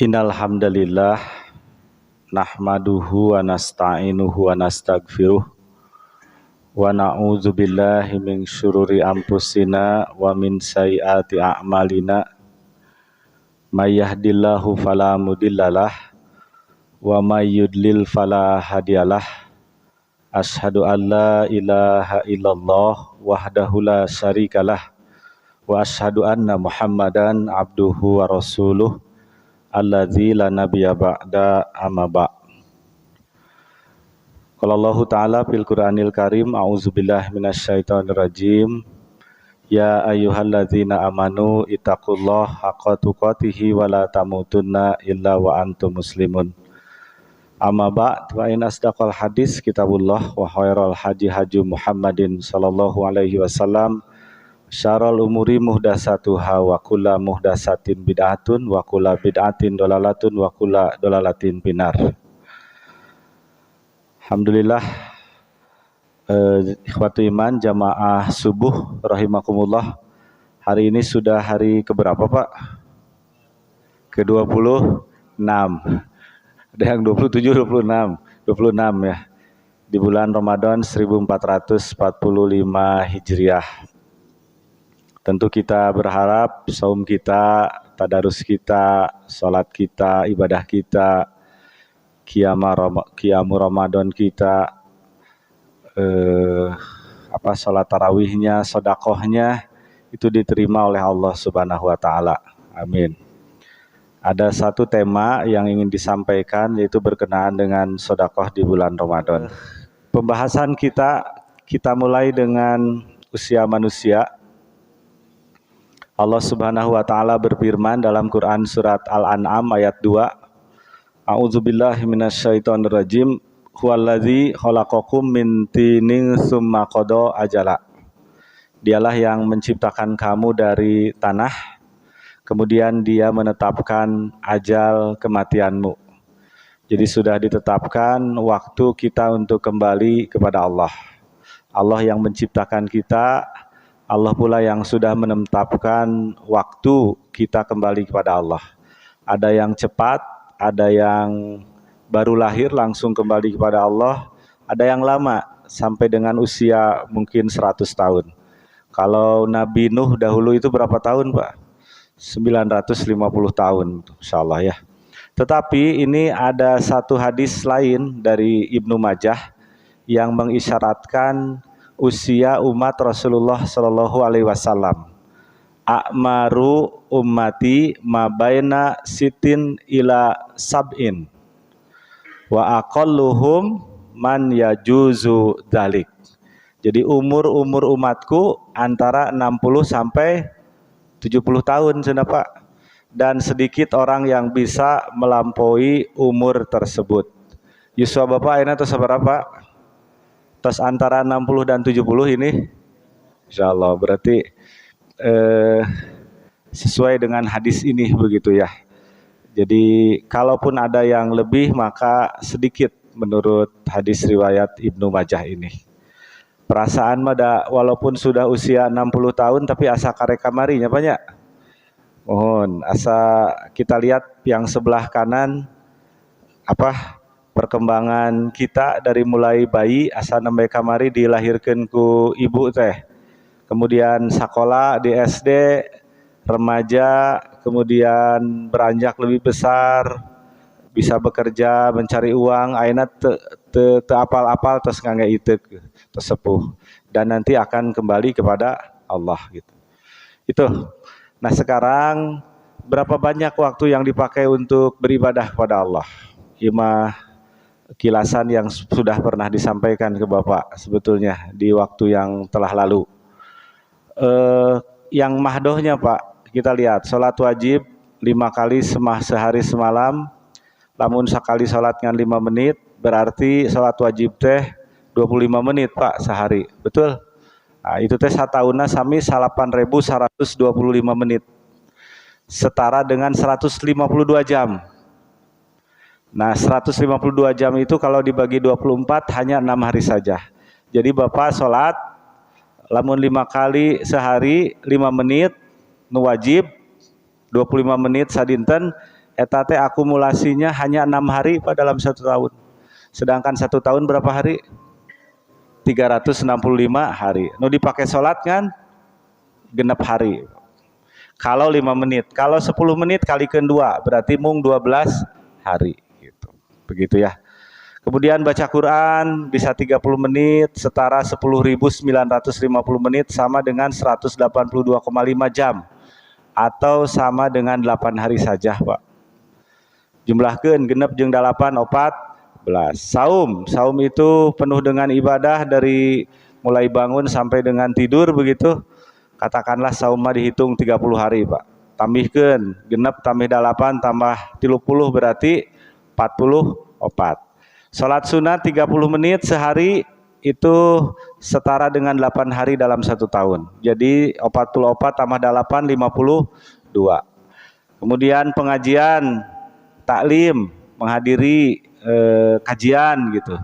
Innal hamdalillah nahmaduhu wa nasta'inuhu wa nastaghfiruh wa na'udzu billahi min syururi anfusina wa min sayyiati a'malina may yahdihillahu fala mudhillalah wa may yudlil fala hadiyalah. Asyhadu an la ilaha illallah wahdahu la syarikalah wa asyhadu anna Muhammadan abduhu wa rasuluh alladzi la nabiyya ba'da amma ba'. Qala Allahu ta'ala fil Qur'anil Karim, a'udzubillahi minasyaitonir rajim. Ya ayyuhalladzina amanu ittaqullaha haqqa tuqatih wa la tamutunna illa wa antum muslimun. Amma ba'd, fa in asdaqal hadis kitabullah wa khairal hadi Muhammadin sallallahu alaihi wasallam. Syarrul umuri muhdatsatuha wa kullu muhdatsatin bid'atun wa kullu bid'atin dalalatun wa kullu dalalatin finar. Alhamdulillah, ikhwatu iman jamaah subuh rahimakumullah. Hari ini sudah hari keberapa, Pak? Ke-26. Ada yang 27, 26 ya. Di bulan Ramadan 1445 Hijriah. Tentu kita berharap saum kita, tadarus kita, salat kita, ibadah kita, qiyamu Ramadan kita, salat tarawihnya, sedekahnya itu diterima oleh Allah Subhanahu wa taala. Amin. Ada satu tema yang ingin disampaikan, yaitu berkenaan dengan sedekah di bulan Ramadan. Pembahasan kita mulai dengan usia manusia. Allah Subhanahu wa taala berfirman dalam Quran surat Al-An'am ayat 2. A'udzubillahi minasyaitonir rajim. Huwallazi khalaqakum min tinin tsumma qada ajala. Dialah yang menciptakan kamu dari tanah, kemudian Dia menetapkan ajal kematianmu. Jadi sudah ditetapkan waktu kita untuk kembali kepada Allah. Allah yang menciptakan kita, Allah pula yang sudah menetapkan waktu kita kembali kepada Allah. Ada yang cepat, ada yang baru lahir langsung kembali kepada Allah, ada yang lama sampai dengan usia mungkin 100 tahun. Kalau Nabi Nuh dahulu itu berapa tahun, Pak? 950 tahun, insyaallah ya. Tetapi ini ada satu hadis lain dari Ibnu Majah yang mengisyaratkan usia umat Rasulullah Shallallahu Alaihi Wasallam. A'maru ummati mabaina sitin ila sab'in wa aqalluhum man yajuzu dalik. Jadi umur umatku antara 60 sampai 70 tahun sudah, Pak. Dan sedikit orang yang bisa melampaui umur tersebut. Yuswa Bapak ini atau seberapa? Tas antara 60 dan 70 ini insyaallah berarti sesuai dengan hadis ini begitu ya. Jadi kalaupun ada yang lebih maka sedikit menurut hadis riwayat Ibnu Majah ini. Perasaan mada walaupun sudah usia 60 tahun tapi asa karek kamarinya banyak. Mohon asa kita lihat yang sebelah kanan perkembangan kita dari mulai bayi asa nembe kamari dilahirkan ku ibu teh, kemudian sekolah di SD, remaja, kemudian beranjak lebih besar, bisa bekerja, mencari uang, ayeuna teu apal-apal terus ngangge itek tersepuh dan nanti akan kembali kepada Allah gitu. Itu. Nah, sekarang berapa banyak waktu yang dipakai untuk beribadah kepada Allah? Kilasan yang sudah pernah disampaikan ke Bapak sebetulnya di waktu yang telah lalu. Yang mahdohnya Pak, kita lihat sholat wajib 5 kali sehari semalam, lamun sekali sholat dengan 5 menit, berarti sholat wajib teh 25 menit Pak sehari, betul? Nah, itu teh satauna sami 8.125 menit, setara dengan 152 jam. Nah 152 jam itu kalau dibagi 24 hanya 6 hari saja. Jadi Bapak sholat lamun 5 kali sehari 5 menit nu wajib 25 menit sadinten, eta teh akumulasinya hanya 6 hari Pak dalam 1 tahun. Sedangkan 1 tahun berapa hari? 365 hari. Nu dipakai sholat kan genep hari. Kalau 5 menit, kalau 10 menit kalikan 2 berarti mung 12 hari gitu. Begitu ya. Kemudian baca Quran bisa 30 menit setara 10.950 menit sama dengan 182,5 jam atau sama dengan 8 hari saja Pak. Jumlahkeun genep jeung 8 14. Saum itu penuh dengan ibadah dari mulai bangun sampai dengan tidur begitu. Katakanlah saum mah dihitung 30 hari Pak. Tambihkeun genep tambah 8 tambah 30 berarti 44. Salat sunat 30 menit sehari itu setara dengan 8 hari dalam 1 tahun. Jadi 44 tambah 8 52. Kemudian pengajian taklim, menghadiri kajian gitu.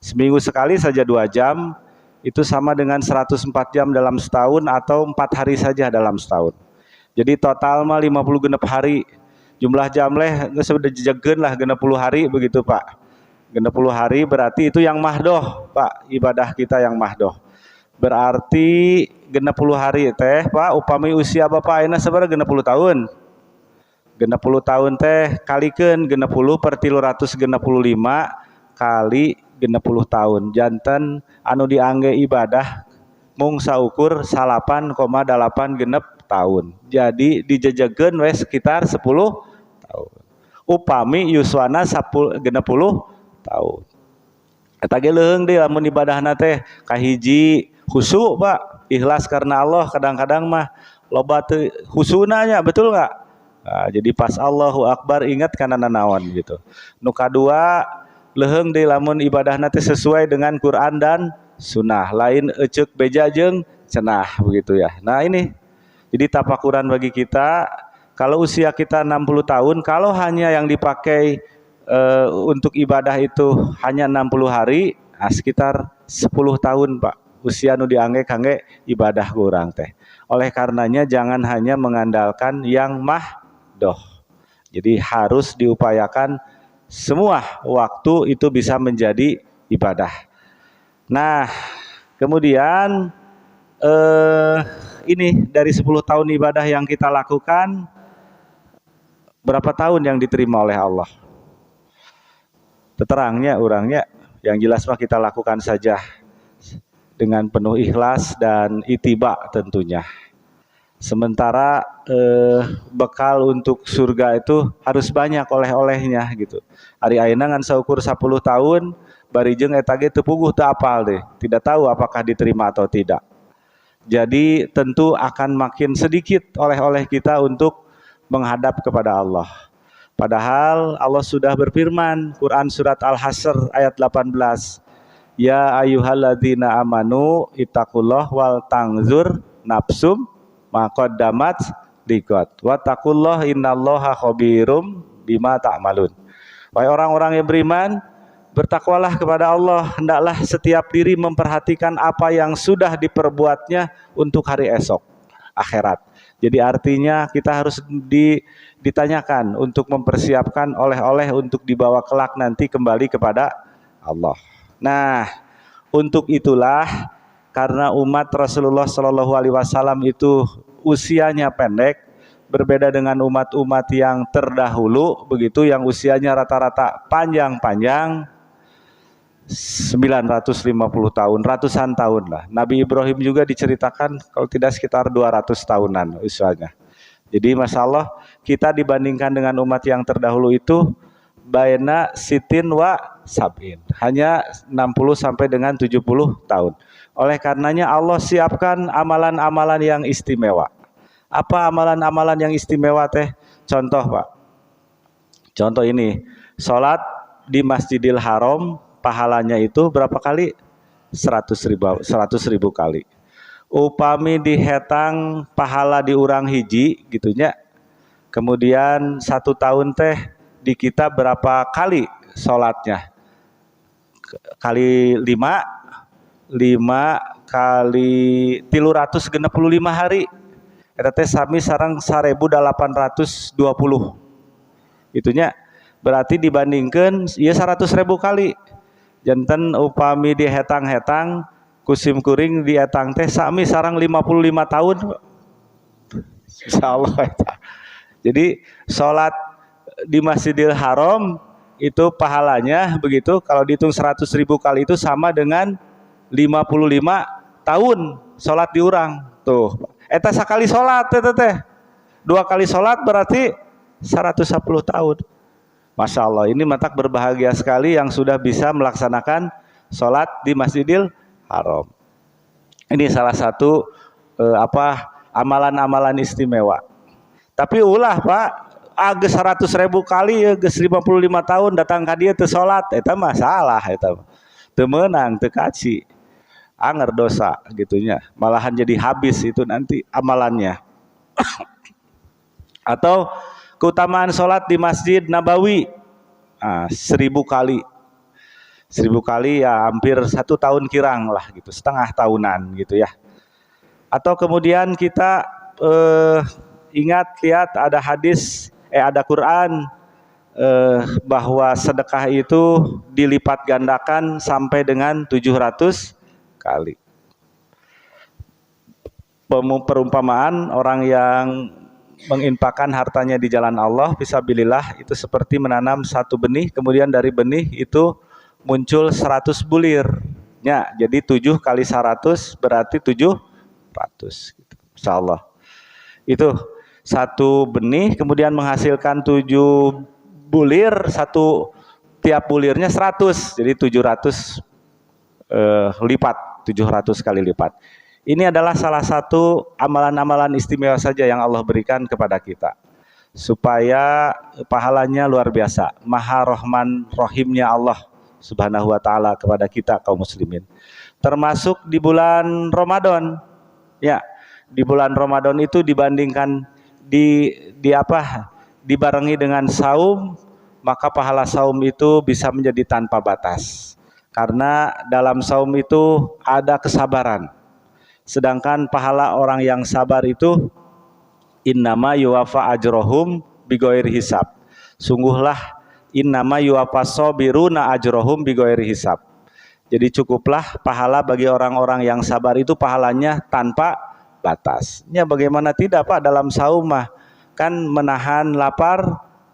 Seminggu sekali saja 2 jam itu sama dengan 104 jam dalam setahun atau 4 hari saja dalam setahun. Jadi total mah 50 genep hari. Jumlah jamleh geus sudah jejegeun lah 60 hari begitu Pak. 60 hari berarti itu yang mahdoh Pak, ibadah kita yang mahdoh. Berarti 60 hari teh Pak, upami usia Bapak ayeuna sabaraha 60 tahun. 60 tahun teh kalikeun 60 per 365 kali 60 tahun. Janten anu diangge ibadah mung saukur 8,8 genep tahun. Jadi dijejegeun we sekitar 10 tahun. Upami yuswana 60 tahun. Eta ge leuheung deui lamun ibadahna teh kahiji khusyuk Pak, ikhlas karena Allah. Kadang-kadang mah loba teu khusyuna nya, betul enggak? Nah, jadi pas Allahu Akbar ingat kana nanaon gitu. Nu kadua leuheung deui lamun ibadahna teh sesuai dengan Quran dan sunnah, lain eceuk beja jeung cenah begitu ya. Nah ini jadi tafakuran bagi kita, kalau usia kita 60 tahun, kalau hanya yang dipakai untuk ibadah itu hanya 60 hari, nah sekitar 10 tahun Pak usia nu diangge kangge ibadah kurang teh. Oleh karenanya jangan hanya mengandalkan yang mahdoh. Jadi harus diupayakan semua waktu itu bisa menjadi ibadah. Nah, kemudian ini dari 10 tahun ibadah yang kita lakukan, berapa tahun yang diterima oleh Allah? Terangnya, orangnya, yang jelas mah kita lakukan saja dengan penuh ikhlas dan itiba tentunya. Sementara bekal untuk surga itu harus banyak oleh-olehnya gitu. Ari ayeuna ngan saukur 10 tahun barijeng eta ge teu puguh teu apal deh, tidak tahu apakah diterima atau tidak. Jadi tentu akan makin sedikit oleh-oleh kita untuk menghadap kepada Allah. Padahal Allah sudah berfirman, Quran surat Al-Hasr ayat 18, ya ayyuhalladzina amanu ittaqullah wal tangzur nafsum maqaddamat liqad wattaqullah innallaha khabirum bima ta'malun. Wahai orang-orang yang beriman, bertakwalah kepada Allah, hendaklah setiap diri memperhatikan apa yang sudah diperbuatnya untuk hari esok, akhirat. Jadi artinya kita harus ditanyakan untuk mempersiapkan oleh-oleh untuk dibawa kelak nanti kembali kepada Allah. Nah, untuk itulah karena umat Rasulullah SAW itu usianya pendek, berbeda dengan umat-umat yang terdahulu begitu yang usianya rata-rata panjang-panjang 950 tahun, ratusan tahun lah. Nabi Ibrahim juga diceritakan kalau tidak sekitar 200 tahunan usianya. Jadi Masya Allah kita dibandingkan dengan umat yang terdahulu itu baina sitin wa sab'in, hanya 60 sampai dengan 70 tahun. Oleh karenanya Allah siapkan amalan-amalan yang istimewa. Apa amalan-amalan yang istimewa teh? Contoh Pak, contoh ini, sholat di Masjidil Haram pahalanya itu berapa kali? 100.000 kali. Upami dihetang pahala diurang hiji gitunya. Kemudian 1 tahun teh di kita berapa kali sholatnya? Kali 5 kali 365 hari. Eta teh sami sareng 1820. Itunya berarti dibandingkan ya 100.000 kali. Janten upami dihetang-hetang kusim kuring dietang teh sami sareng 55 tahun. Insyaallah eta. Jadi sholat di Masjidil Haram itu pahalanya begitu kalau dihitung 100.000 kali itu sama dengan 55 tahun sholat diurang. Tuh, eta sakali sholat teh. 2 kali sholat berarti 110 tahun. Masya Allah, ini matak berbahagia sekali yang sudah bisa melaksanakan sholat di Masjidil Haram. Ini salah satu amalan-amalan istimewa. Tapi ulah Pak, geus 100.000 kali ya geus 55 tahun datang ka dieu teu salat, eta mah salah eta. Teu meunang, teu kaci. Anger dosa gitunya. Malahan jadi habis itu nanti amalannya. Atau keutamaan salat di Masjid Nabawi. 1000 kali. 1000 kali ya hampir 1 tahun kirang lah gitu, setengah tahunan gitu ya. Atau kemudian kita ingat lihat ada hadis ada Quran bahwa sedekah itu dilipat gandakan sampai dengan 700 kali. Perumpamaan orang yang menginfakkan hartanya di jalan Allah fisabilillah itu seperti menanam 1 benih, kemudian dari benih itu muncul 100 bulir. Ya, jadi 7 kali 100 berarti 700 gitu. Insyaallah. Itu 1 benih kemudian menghasilkan 7 bulir, tiap bulirnya 100, jadi 700 lipat, 700 kali lipat. Ini adalah salah satu amalan-amalan istimewa saja yang Allah berikan kepada kita supaya pahalanya luar biasa. Maha Rahman Rahimnya Allah Subhanahu wa taala kepada kita kaum muslimin. Termasuk di bulan Ramadan. Ya, di bulan Ramadan itu dibandingkan dibarengi dengan saum, maka pahala saum itu bisa menjadi tanpa batas. Karena dalam saum itu ada kesabaran. Sedangkan pahala orang yang sabar itu innama yuwafa ajrohum bighairi hisab. Sungguhlah innama yuwafa sabiruna ajrohum bighairi hisab. Jadi cukuplah pahala bagi orang-orang yang sabar itu pahalanya tanpa batas. Ya bagaimana tidak Pak, dalam saum mah kan menahan lapar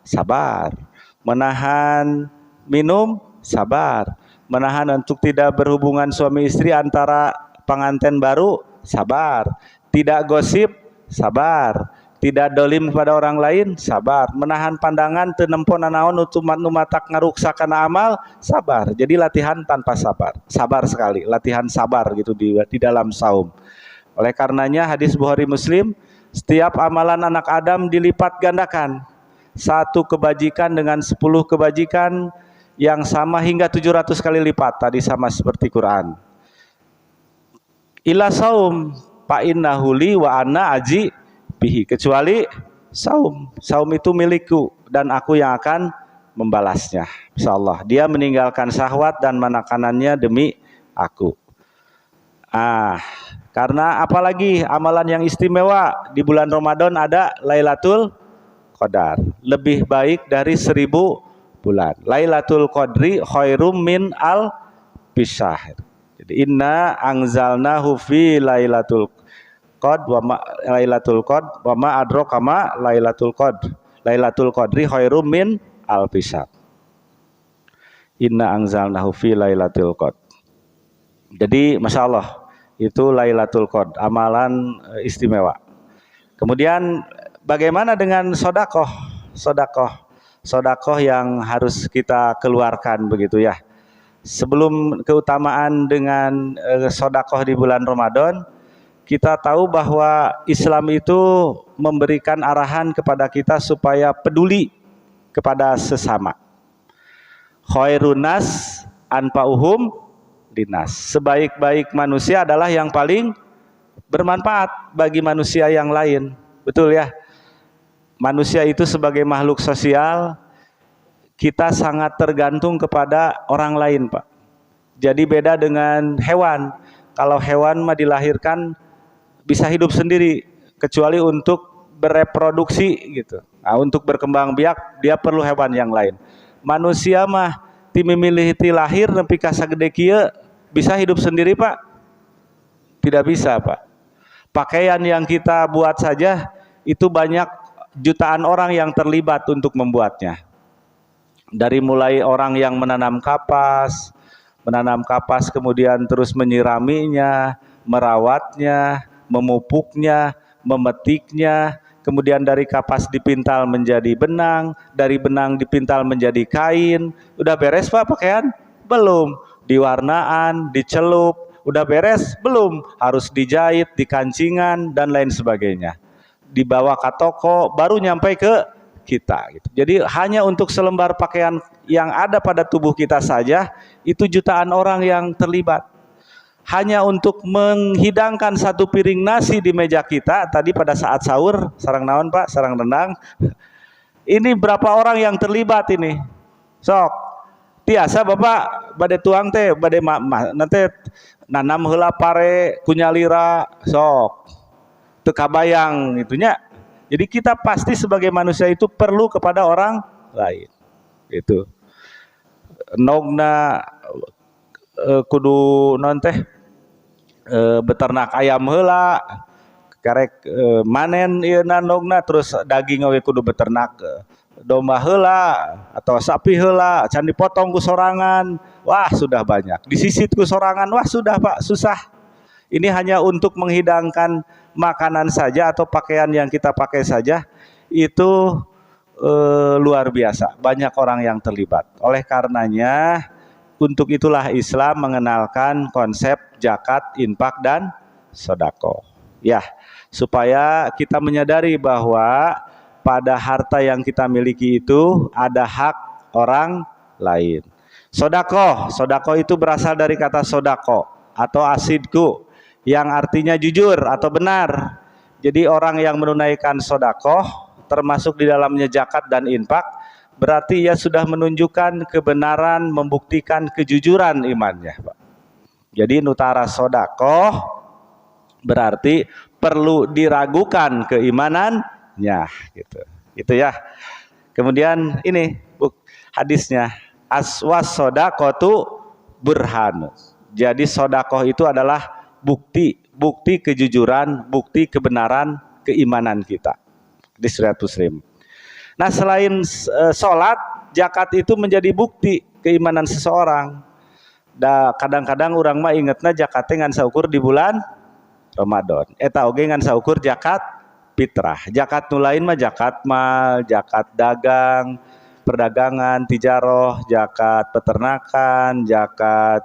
sabar, menahan minum sabar, menahan untuk tidak berhubungan suami istri antara pengantin baru sabar, tidak gosip sabar, tidak dolim kepada orang lain sabar, menahan pandangan teu nempo nanaon nu matak ngaruksakan amal sabar. Jadi latihan tanpa sabar, sabar sekali, latihan sabar gitu di dalam saum. Oleh karenanya hadis Bukhari Muslim, setiap amalan anak Adam dilipat gandakan. 1 kebajikan dengan 10 kebajikan yang sama hingga 700 kali lipat, tadi sama seperti Quran. Ila saum fa innahu li wa ana aji bihi, kecuali saum. Saum itu milikku dan aku yang akan membalasnya. Insyaallah. Dia meninggalkan syahwat dan makanannya demi aku. Karena apalagi amalan yang istimewa di bulan Ramadan ada Lailatul Qadar, lebih baik dari 1000 bulan. Lailatul Qadri khairum min al-fisyahr. Jadi inna anzalnahu fi lailatul qad wa ma lailatul qad wa ma adraka ma lailatul qad. Lailatul Qadri khairum min al-fisyahr. Inna anzalnahu fi lailatul qad. Jadi Masya Allah, itu Lailatul Qadar, amalan istimewa. Kemudian bagaimana dengan sodakoh? Sodakoh yang harus kita keluarkan begitu ya. Sebelum keutamaan dengan sodakoh di bulan Ramadan, kita tahu bahwa Islam itu memberikan arahan kepada kita supaya peduli kepada sesama. Khairunas anfa'uhum linas. Sebaik-baik manusia adalah yang paling bermanfaat bagi manusia yang lain. Betul ya? Manusia itu sebagai makhluk sosial, kita sangat tergantung kepada orang lain, Pak. Jadi beda dengan hewan. Kalau hewan mah dilahirkan bisa hidup sendiri, kecuali untuk bereproduksi gitu. Nah, untuk berkembang biak dia perlu hewan yang lain. Manusia mah timimilih ti lahir nepi ka sagede kieu bisa hidup sendiri, Pak? Tidak bisa, Pak. Pakaian yang kita buat saja itu banyak jutaan orang yang terlibat untuk membuatnya. Dari mulai orang yang menanam kapas kemudian terus menyiraminya, merawatnya, memupuknya, memetiknya, kemudian dari kapas dipintal menjadi benang, dari benang dipintal menjadi kain. Udah beres, Pak, pakaian? Belum. Diwarnaan, dicelup, udah beres? Belum. Harus dijahit, dikancingan dan lain sebagainya. Dibawa ke toko, baru nyampe ke kita gitu. Jadi hanya untuk selembar pakaian yang ada pada tubuh kita saja itu jutaan orang yang terlibat. Hanya untuk menghidangkan satu piring nasi di meja kita tadi pada saat sahur, sarang naon, Pak? Sarang rendang. Ini berapa orang yang terlibat ini? Sok. Tiasa Bapak bade tuang teh, bade nanti nanam heula pare kunyalira sok. Teu kabayang itunya. Jadi kita pasti sebagai manusia itu perlu kepada orang lain. Itu. Nogna kudu non teh beternak ayam heula, karek manen ieu nogna, terus daging we kudu beternak domba heula atau sapi heula, can dipotong ku sorangan. Wah, sudah banyak. Disisit ku sorangan, wah sudah, Pak, susah. Ini hanya untuk menghidangkan makanan saja atau pakaian yang kita pakai saja itu luar biasa, banyak orang yang terlibat. Oleh karenanya untuk itulah Islam mengenalkan konsep zakat, infak dan sedekah. Ya, supaya kita menyadari bahwa pada harta yang kita miliki itu ada hak orang lain. Sedekah itu berasal dari kata sodako atau asidku, yang artinya jujur atau benar. Jadi orang yang menunaikan sedekah termasuk di dalamnya zakat dan infak, berarti ia sudah menunjukkan kebenaran, membuktikan kejujuran imannya, Pak. Jadi nutara sedekah berarti perlu diragukan keimanannya gitu. Gitu ya. Kemudian ini hadisnya, aswas sedaqatu burhan. Jadi sedekah itu adalah bukti kejujuran, bukti kebenaran keimanan kita. Di riwayat Muslim. Nah, selain sholat, zakat itu menjadi bukti keimanan seseorang. Kadang-kadang orang mah ingetna zakatnya ngan saukur di bulan Ramadan. Eta oge ngan saukur zakat fitrah. Zakat nu lain mah zakat mal, zakat dagang, perdagangan, tijaroh, zakat peternakan, zakat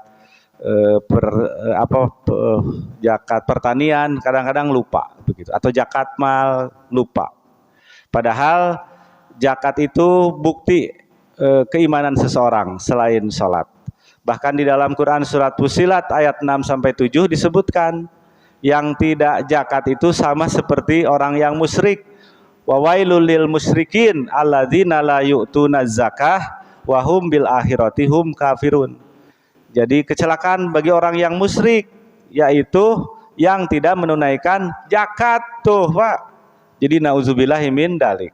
zakat pertanian kadang-kadang lupa begitu, atau zakat mal lupa. Padahal zakat itu bukti keimanan seseorang selain sholat. Bahkan di dalam Quran surat Fussilat ayat 6 sampai 7 disebutkan yang tidak zakat itu sama seperti orang yang musyrik. Wa wailul lil musyrikin alladzina la yu'tuna zakah wa hum bil akhirati hum kafirun. Jadi kecelakaan bagi orang yang musyrik, yaitu yang tidak menunaikan zakat tuh, Pak. Jadi nauzubillahi min dalik.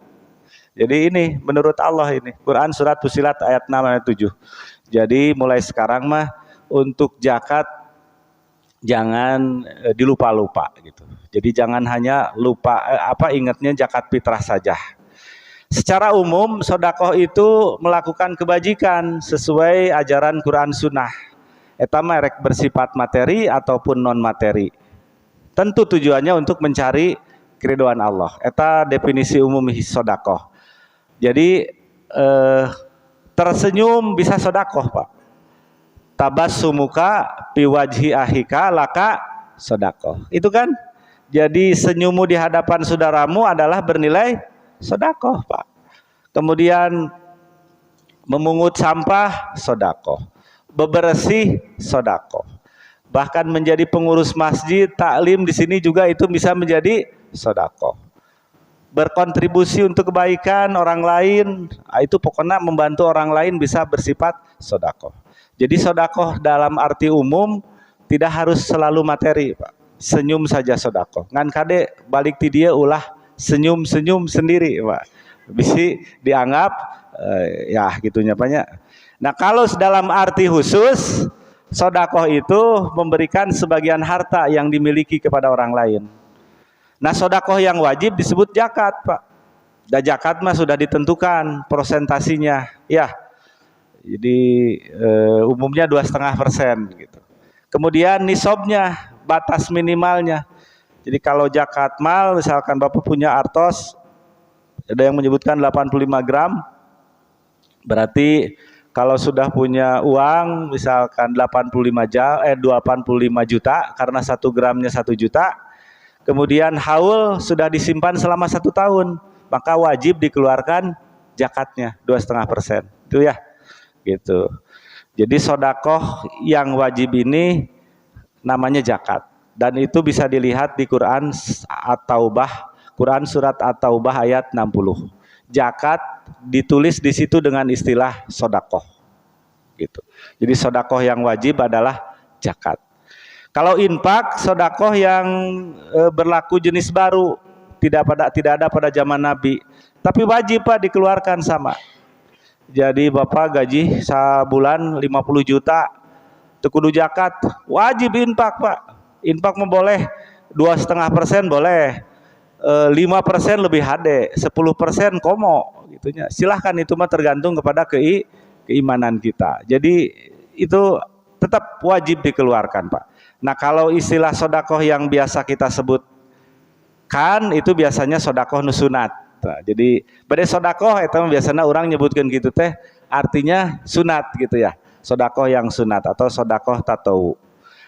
Jadi ini menurut Allah ini Quran surat Fussilat ayat 6 ayat 7. Jadi mulai sekarang mah untuk zakat jangan dilupa-lupa gitu. Jadi jangan hanya lupa ingatnya zakat fitrah saja. Secara umum sedekah itu melakukan kebajikan sesuai ajaran Quran Sunnah. Eta mah rek bersifat materi ataupun non materi. Tentu tujuannya untuk mencari keridhaan Allah. Eta definisi umum sedekah. Jadi tersenyum bisa sedekah, Pak. Tabassumuka fi wajhi ahika laka sedekah. Itu kan? Jadi senyummu di hadapan saudaramu adalah bernilai sedekah, Pak. Kemudian memungut sampah sedekah. bebersih sedekah. Bahkan menjadi pengurus masjid, taklim di sini juga itu bisa menjadi sedekah. Berkontribusi untuk kebaikan orang lain, itu pokoknya membantu orang lain bisa bersifat sedekah. Jadi sedekah dalam arti umum tidak harus selalu materi, Pak. Senyum saja sedekah. Ngan kade balik ti dia ulah senyum-senyum sendiri, Pak. Bisa dianggap ya gitunya banyak. Nah, kalau dalam arti khusus, sedekah itu memberikan sebagian harta yang dimiliki kepada orang lain. Nah, sedekah yang wajib disebut zakat, Pak. Dan zakat mah sudah ditentukan prosentasinya, ya. Jadi umumnya 2,5% gitu. Kemudian nisabnya, batas minimalnya. Jadi kalau zakat mal, misalkan Bapak punya artos, ada yang menyebutkan 85 gram, berarti kalau sudah punya uang misalkan 85 juta, karena 1 gramnya 1 juta, kemudian haul sudah disimpan selama 1 tahun, maka wajib dikeluarkan zakatnya 2,5%. Itu ya, gitu. Jadi sedekah yang wajib ini namanya zakat, dan itu bisa dilihat di Quran At-Taubah, Quran surat At-Taubah ayat 60. Zakat ditulis di situ dengan istilah sedekah, gitu. Jadi sedekah yang wajib adalah zakat. Kalau infak, sedekah yang berlaku jenis baru, tidak ada pada zaman Nabi, tapi wajib, Pak, dikeluarkan sama. Jadi Bapak gaji sebulan 50 juta, kudu zakat, wajib infak, Pak. Infak boleh 2,5% boleh, 5% lebih hade, 10% komo, gitunya. Silahkan, itu mah tergantung kepada keimanan kita. Jadi itu tetap wajib dikeluarkan, Pak. Nah, kalau istilah sedekah yang biasa kita sebutkan itu biasanya sedekah nusunat. Nah, jadi pada sedekah itu biasanya orang nyebutkan gitu teh, artinya sunat gitu ya. Sedekah yang sunat atau sedekah tatawu.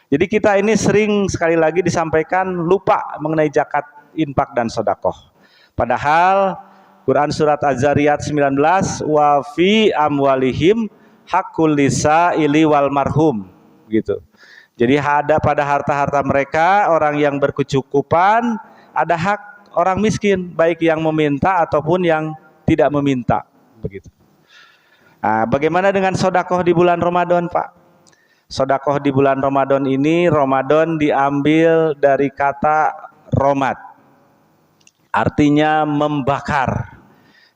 Jadi kita ini sering sekali lagi disampaikan lupa mengenai zakat, infak dan sedekah. Padahal Quran surat Az-Zariyat 19, wa fi amwalihim haqqul lisaili wal marhum, gitu. Jadi ada pada harta-harta mereka orang yang berkecukupan, ada hak orang miskin, baik yang meminta ataupun yang tidak meminta, begitu. Nah, bagaimana dengan sedekah di bulan Ramadan, Pak? Sedekah di bulan Ramadan ini, Ramadan diambil dari kata romad, artinya membakar.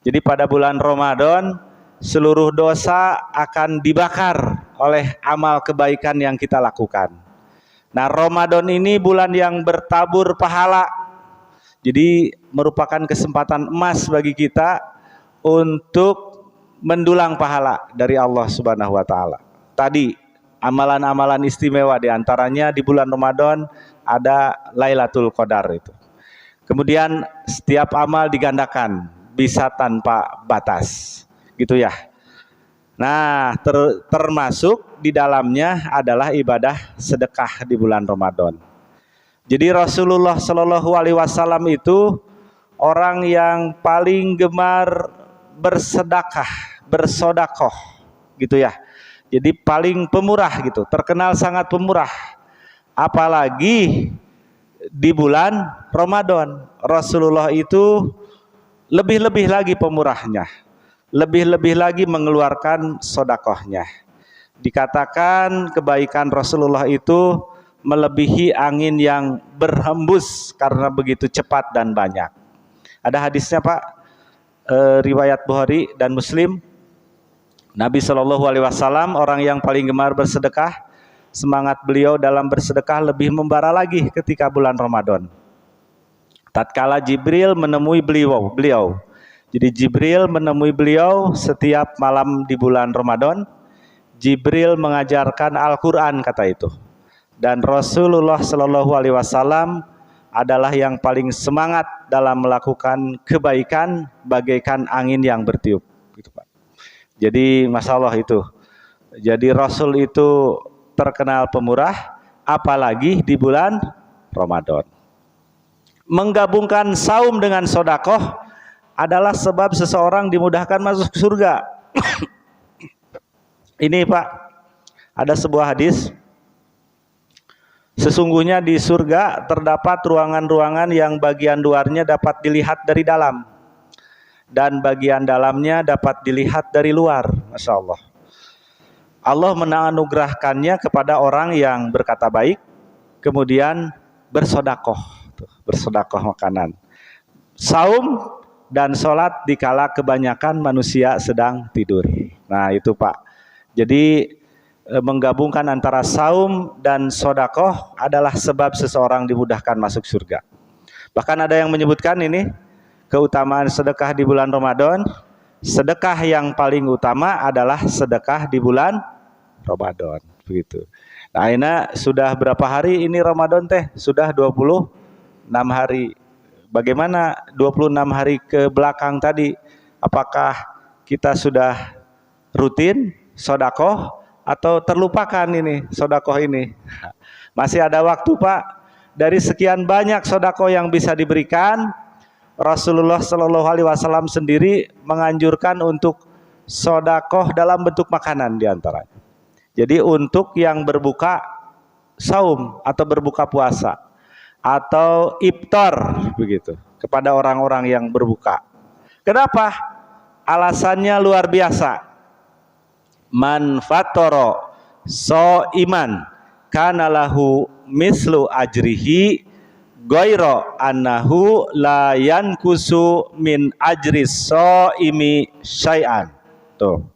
Jadi pada bulan Ramadan seluruh dosa akan dibakar oleh amal kebaikan yang kita lakukan. Nah, Ramadan ini bulan yang bertabur pahala. Jadi merupakan kesempatan emas bagi kita untuk mendulang pahala dari Allah Subhanahu wa taala. Tadi amalan-amalan istimewa diantaranya di bulan Ramadan ada Lailatul Qadar itu. Kemudian setiap amal digandakan, bisa tanpa batas, gitu ya. Nah, termasuk di dalamnya adalah ibadah sedekah di bulan Ramadan. Jadi Rasulullah Shallallahu Alaihi Wasallam itu orang yang paling gemar bersedekah, bersodakoh, gitu ya. Jadi paling pemurah gitu, terkenal sangat pemurah. Apalagi di bulan Ramadan, Rasulullah itu lebih-lebih lagi pemurahnya, lebih-lebih lagi mengeluarkan sodakohnya. Dikatakan kebaikan Rasulullah itu melebihi angin yang berhembus karena begitu cepat dan banyak. Ada hadisnya, Pak, riwayat Bukhari dan Muslim. Nabi Shallallahu Alaihi Wasallam orang yang paling gemar bersedekah, semangat beliau dalam bersedekah lebih membara lagi ketika bulan Ramadan. Tatkala Jibril menemui beliau. Jadi Jibril menemui beliau setiap malam di bulan Ramadan. Jibril mengajarkan Al-Quran, kata itu. Dan Rasulullah Shallallahu Alaihi Wasallam adalah yang paling semangat dalam melakukan kebaikan bagaikan angin yang bertiup, gitu, Pak. Jadi masalah itu. Jadi Rasul itu terkenal pemurah, apalagi di bulan Ramadan. Menggabungkan saum dengan sodakoh adalah sebab seseorang dimudahkan masuk surga. Ini, Pak, Ada sebuah hadis, sesungguhnya di surga terdapat ruangan-ruangan yang bagian luarnya dapat dilihat dari dalam dan bagian dalamnya dapat dilihat dari luar. Masya Allah. Allah menganugerahkannya kepada orang yang berkata baik, kemudian bersodakoh, bersodakoh makanan, saum dan sholat dikala kebanyakan manusia sedang tidur. Nah itu Pak. Jadi menggabungkan antara saum dan sodakoh adalah sebab seseorang dimudahkan masuk surga. Bahkan ada yang menyebutkan ini keutamaan sedekah di bulan Ramadan. Sedekah yang paling utama adalah sedekah di bulan Ramadan, begitu. Nah, ini sudah berapa hari ini Ramadan teh? Sudah 26 hari. Bagaimana 26 hari ke belakang tadi? Apakah kita sudah rutin sodakoh atau terlupakan ini sodakoh ini? Masih ada waktu Pak. Dari sekian banyak sodakoh yang bisa diberikan, Rasulullah Shallallahu Alaihi Wasallam sendiri menganjurkan untuk sodakoh dalam bentuk makanan diantaranya. Jadi untuk yang berbuka saum atau berbuka puasa atau iftar begitu kepada orang-orang yang berbuka. Kenapa? Alasannya luar biasa. Man fatoro so iman kana lahu mislu ajrihi goiro annahu la yankusu min ajris so imi syai'an. Tuh.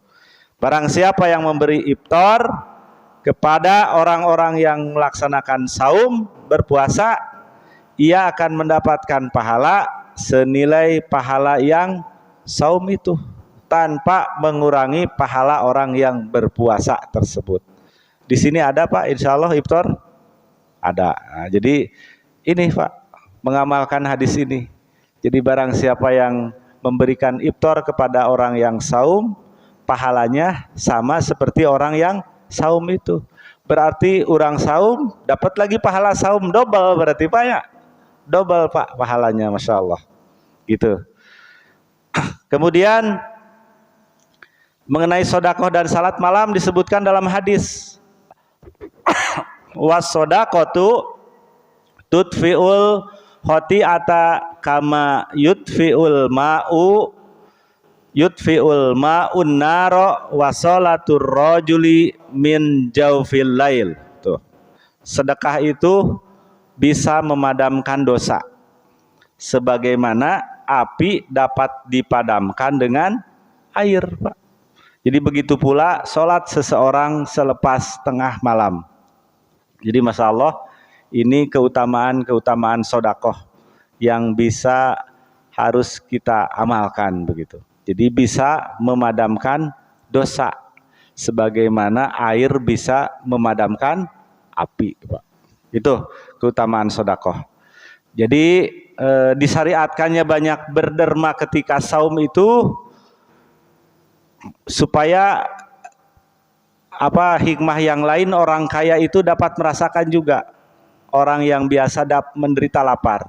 Barang siapa yang memberi iftar kepada orang-orang yang melaksanakan saum berpuasa, ia akan mendapatkan pahala senilai pahala yang saum itu, tanpa mengurangi pahala orang yang berpuasa tersebut. Di sini ada Pak, insya Allah iftar ada. Nah, jadi ini Pak, mengamalkan hadis ini. Jadi barang siapa yang memberikan iftar kepada orang yang saum, pahalanya sama seperti orang yang saum itu. Berarti orang saum dapat lagi pahala saum double, berarti Pak ya, double Pak pahalanya, Masya Allah gitu. Kemudian mengenai sodakoh dan salat malam disebutkan dalam hadis, was sodakotu tutfiul khoti'ata kama yutfiul ma'un naro wa sholatur rajuli min jaufil lail. Tuh. Sedekah itu bisa memadamkan dosa sebagaimana api dapat dipadamkan dengan air, Pak. Jadi begitu pula sholat seseorang selepas tengah malam. Jadi Masya Allah, ini keutamaan sodakoh yang bisa harus kita amalkan begitu. Jadi bisa memadamkan dosa sebagaimana air bisa memadamkan api, Pak. Itu keutamaan sodakoh. Jadi disyariatkannya banyak berderma ketika saum itu supaya hikmah yang lain orang kaya itu dapat merasakan juga. Orang yang biasa menderita lapar.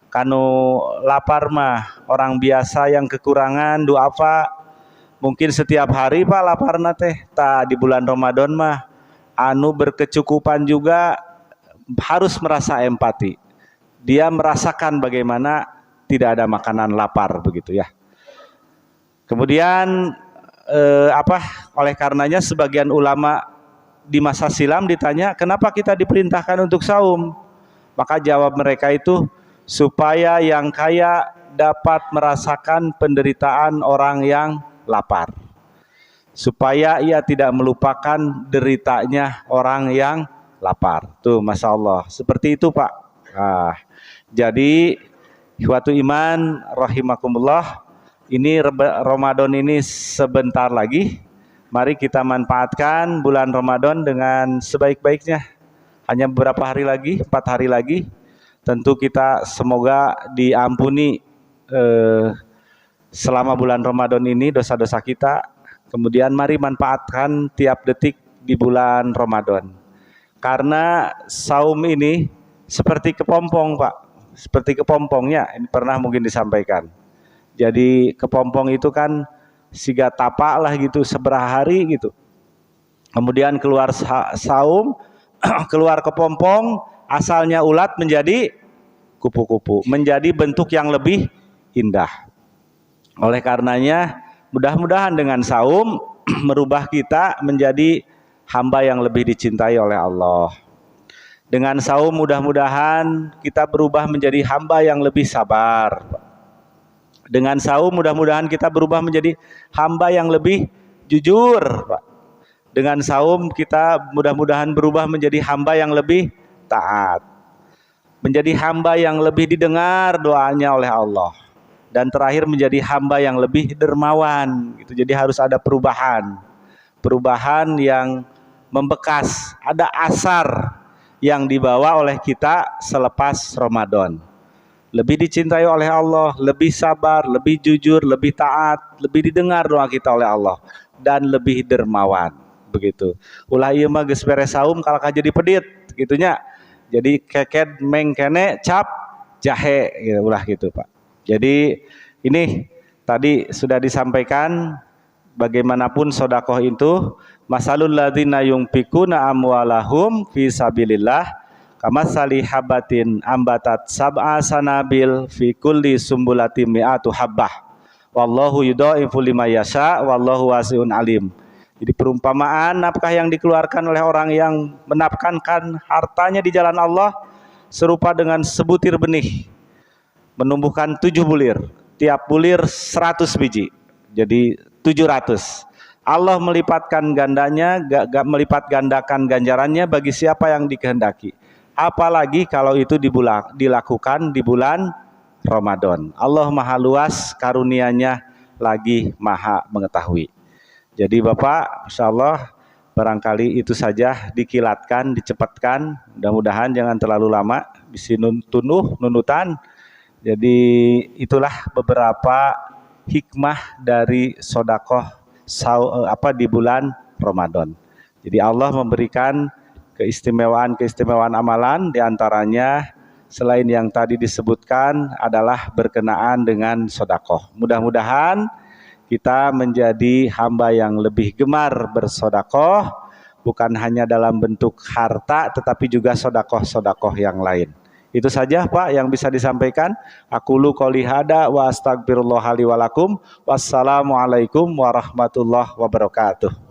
Kanu lapar mah orang biasa yang kekurangan doa apa mungkin setiap hari Pak lapar teh. Ta di bulan Ramadan mah anu berkecukupan juga harus merasa empati. Dia merasakan bagaimana tidak ada makanan lapar begitu ya. Kemudian oleh karenanya sebagian ulama di masa silam ditanya kenapa kita diperintahkan untuk saum, maka jawab mereka itu supaya yang kaya dapat merasakan penderitaan orang yang lapar, supaya ia tidak melupakan deritanya orang yang lapar. Tuh Masya Allah, seperti itu Pak. Nah, jadi ikhwatu iman rahimakumullah, ini Ramadan ini sebentar lagi. Mari kita manfaatkan bulan Ramadan dengan sebaik-baiknya. Hanya beberapa hari lagi, 4 hari lagi. Tentu kita semoga diampuni selama bulan Ramadan ini dosa-dosa kita. Kemudian mari manfaatkan tiap detik di bulan Ramadan. Karena saum ini seperti kepompong Pak. Seperti kepompongnya, ini pernah mungkin disampaikan. Jadi kepompong itu kan siga tapak lah gitu seberapa hari gitu. Kemudian keluar saum, keluar kepompong, asalnya ulat menjadi kupu-kupu, menjadi bentuk yang lebih indah. Oleh karenanya, mudah-mudahan dengan saum merubah kita menjadi hamba yang lebih dicintai oleh Allah. Dengan saum mudah-mudahan kita berubah menjadi hamba yang lebih sabar. Dengan saum mudah-mudahan kita berubah menjadi hamba yang lebih jujur, Pak. Dengan saum kita mudah-mudahan berubah menjadi hamba yang lebih taat. Menjadi hamba yang lebih didengar doanya oleh Allah. Dan terakhir menjadi hamba yang lebih dermawan. Gitu. Jadi harus ada perubahan. Perubahan yang membekas. Ada asar yang dibawa oleh kita selepas Ramadan. Lebih dicintai oleh Allah, lebih sabar, lebih jujur, lebih taat, lebih didengar doa kita oleh Allah, dan lebih dermawan. Begitu. Ulah ieu mah geus beres saum kalahkah jadi pedit, gitunya. Jadi keket mengkene cap jahe, gitu, ulah gitu Pak. Jadi ini tadi sudah disampaikan bagaimanapun sodakoh itu, masalul ladzina yunfikuna amwalahum fi sabilillah kamasali habatin ambatat sab'a sanabil fi kulli sumbulatin mi'atu habbah wallahu yudhaifu liman yasha wallahu wasi'un alim. Jadi perumpamaan nafkah yang dikeluarkan oleh orang yang menafkahkan hartanya di jalan Allah serupa dengan sebutir benih menumbuhkan 7 bulir, tiap bulir 100 biji, jadi 700. Allah melipatkan gandanya, melipat gandakan ganjarannya bagi siapa yang dikehendaki. Apalagi kalau itu dilakukan di bulan Ramadan. Allah maha luas karunia-Nya lagi maha mengetahui. Jadi Bapak, insya Allah barangkali itu saja dikilatkan, dicepatkan. Mudah-mudahan jangan terlalu lama. Bisi nunutan. Jadi itulah beberapa hikmah dari sodakoh di bulan Ramadan. Jadi Allah memberikan keistimewaan amalan, diantaranya selain yang tadi disebutkan adalah berkenaan dengan sodakoh. Mudah-mudahan kita menjadi hamba yang lebih gemar bersodakoh, bukan hanya dalam bentuk harta tetapi juga sodakoh-sodakoh yang lain. Itu saja Pak yang bisa disampaikan. Aqulu qouli hada wa astagfirullah li wa lakum. Wassalamualaikum warahmatullahi wabarakatuh.